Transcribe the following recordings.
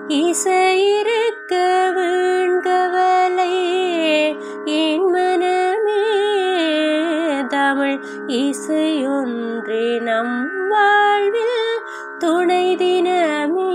இசையிருக்க வீண்கவலை என் மனமே தமிழ் இசையொன்றே நம் வாழ்வில் துணை தினமே.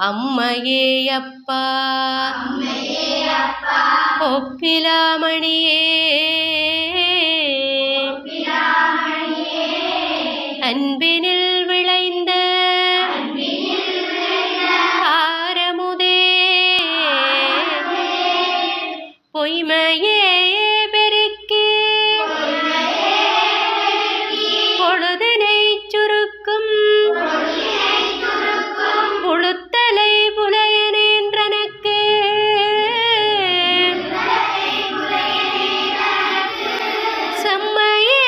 அம்மையே அப்பா ஒப்பிலாமணியே அன்பினில் விளைந்த ஆரமுதே பொய்மையே பெருக்கி பொழுதனை சுருக்கும் புழுத்தலை புலையனேன்றனக்கு செம்மையே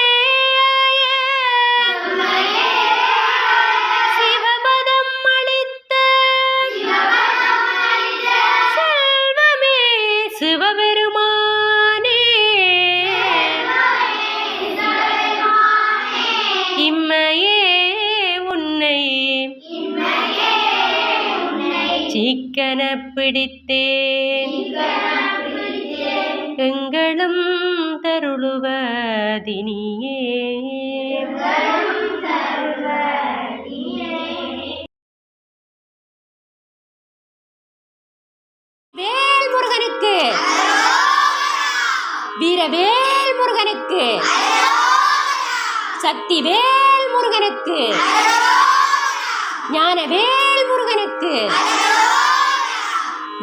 சிக்கன பிடித்தேன் எங்களும் தருளுவதினியே. வேல் முருகனுக்கு, வீரவேல் முருகனுக்கு, சக்தி வேல் முருகனுக்கு, ஞானவேல் முருகனுக்கு.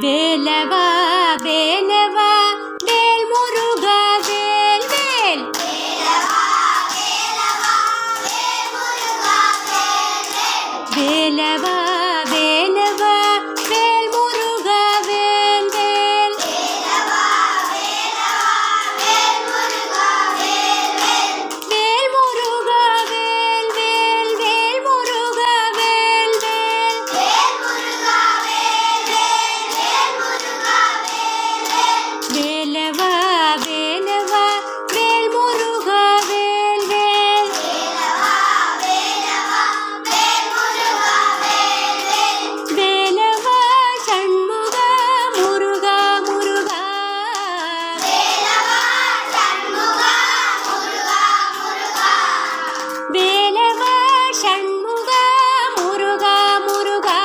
வேலவா வேலவா வேல் முருகா வேல் வேல். வேலவா வேலவா வேல் முருகா வேல் வேல். வேல் முருகா வேல் வேல் வேல் முருகா வேல் வேல். வேலவா வேலவா வேல் முருகா வேல் வேல். வேலவா சண்முகா முருகா முருகா. வேலவா சண்முகா முருகா முருகா.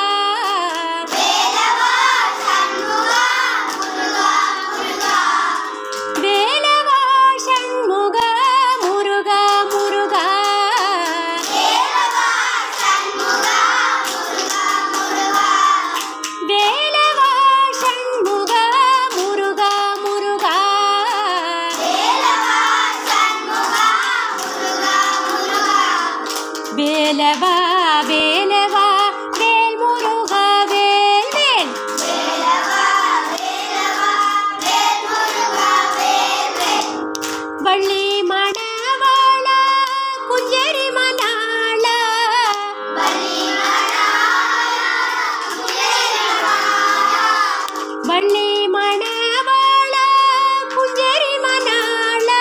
வேலவா சண்முகா முருகா முருகா. வேலவா சண்முகா முருகா முருகா. வேலவா வேலவா வேல் முருகா வேல் வேல். வள்ளி மணவாளா குஞ்சரி மணாளா. வள்ளி மணவாளா குஞ்சரி மணாளா.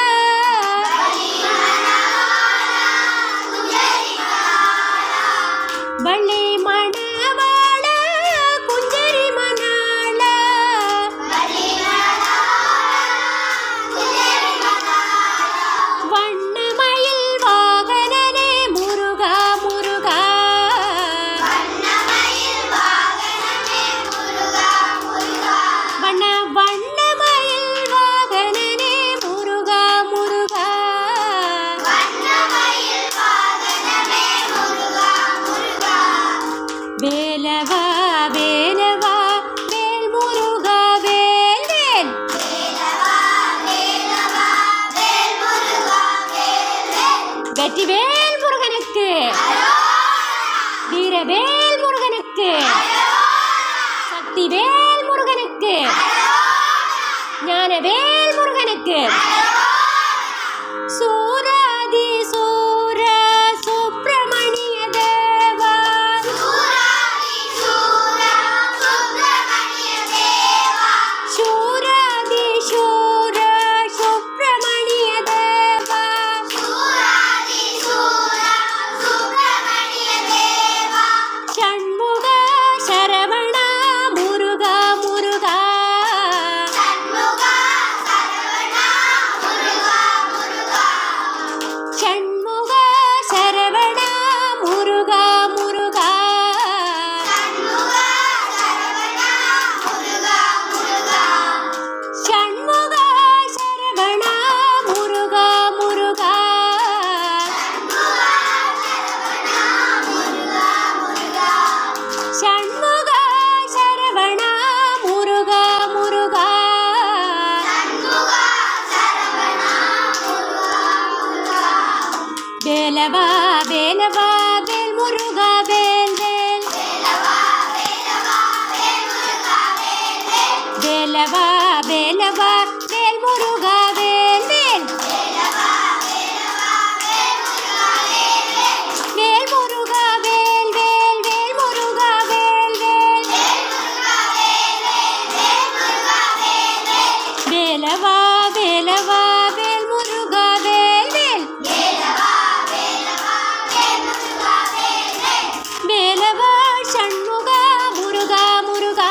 வள்ளி மணவாளா குஞ்சரி மணாளா. வண்ணமயில் வாகனனே முருகா முருகா. வண்ணமயில் வாகனனே முருகா முருகா. வேலவா வேலவா வேல் முருகா வேல் வேல். வெற்றிவேல் முருகனுக்கு, வீரவேல் முருகனுக்கு, சக்திவேல் முருகனுக்கு, ஞானவேல் முருகனுக்கு. சூராதி சூர சுப்பிரமணிய தேவா. சூராதி சூர சுப்பிரமணிய தேவா. சண்முகா சரவணா முருகா முருகா. சண்முகா சரவணா முருகா முருகா. சண்முகா சரவணா முருகா முருகா. சண்முகா சரவணா முருகா முருகா. வேலவா வேலவா வேல் முருகா வேல் வேல். வேலவா வேலவா வேல் முருகா வேல் வேல். வேல் முருகா வேல் வேல் வேல் முருகா வேல் வேல். வேலவா வேலவா வேல் முருகா வேல் வேல். வேலவா சண்முகா முருகா முருகா.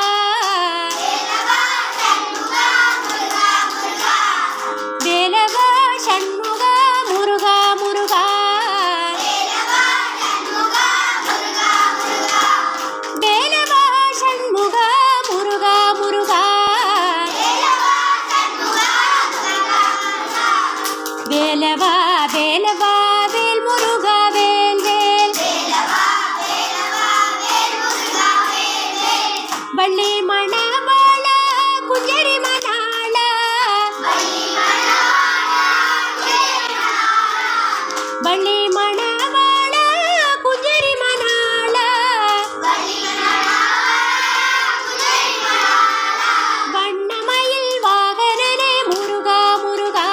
வள்ளி மணவாள குஞ்சரி மணாள வள்ளி மணவாள குஞ்சரி மணாள வண்ணமயில் வாகனனே முருகா முருகா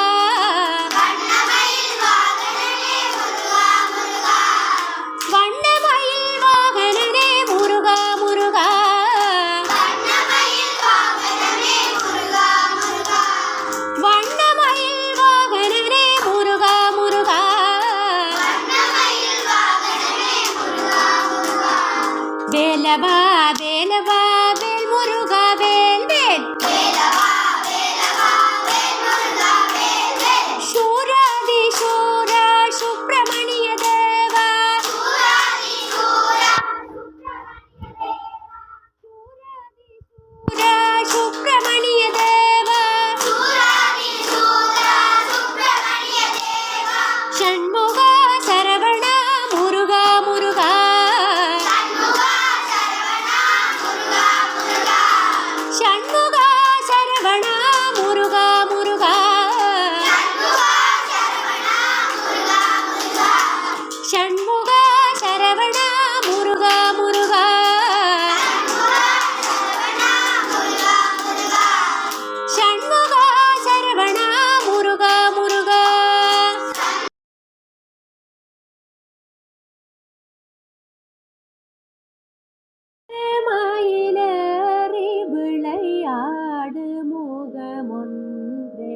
வண்ணமயில் வாகனனே முருகா முருகா வண்ணமயில் வாகனனே முருகா முருகா வேலவா வேலவா வேல் முருகா வேல் வேல் சூராதி சூரா சுப்பிரமணிய தேவா சூரா சுப்பிரமணிய தேவா ஷண்முகா சரவணா முருகா முருகா ஷண்முகா சரவணா முருகா முருகா ஷண்முகா சரவணா முருகா முருகா ஷண்முகா சரவணா முருகா முருகா மயிலேறி விளையாடு முகமொன்றே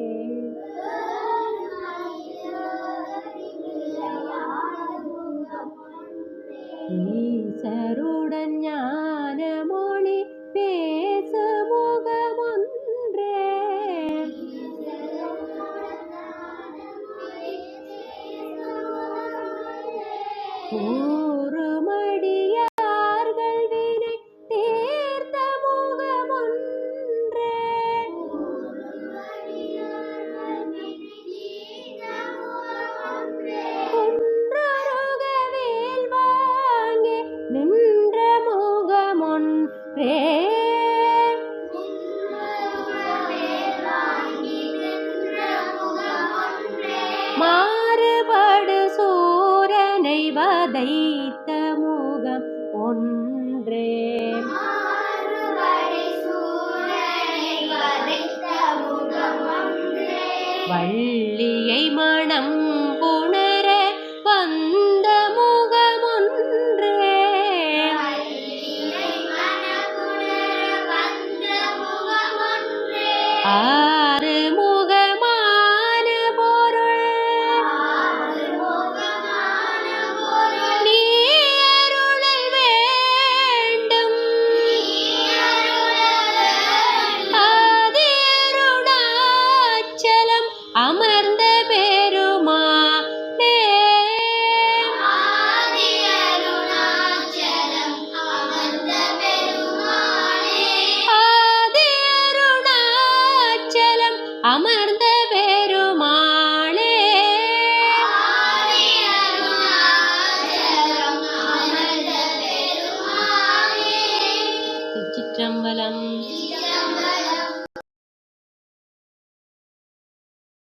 ஈசருடன் ஞான மொழி பேசு முகமொன்றே ஊருமடியார்கள் வினை தீர்த்த முகமொன்றே குன்றருக வேல் வாங்கி நின்ற முகமொன்றே மாறுபடு சூரனை வதைத்த முகம் ஒன்றே வள்ளியை மனம் புணர வந்த முகமொன்றே ஆறு முகமான பொருள் நீ அருளல் வேண்டும் ஆதி அருணாச்சலம் அமர்ந்த பெருமாளே ஆதி அருணாச்சலம் அமர்ந்த பெருமாளே திருச்சிற்றம்பலம்.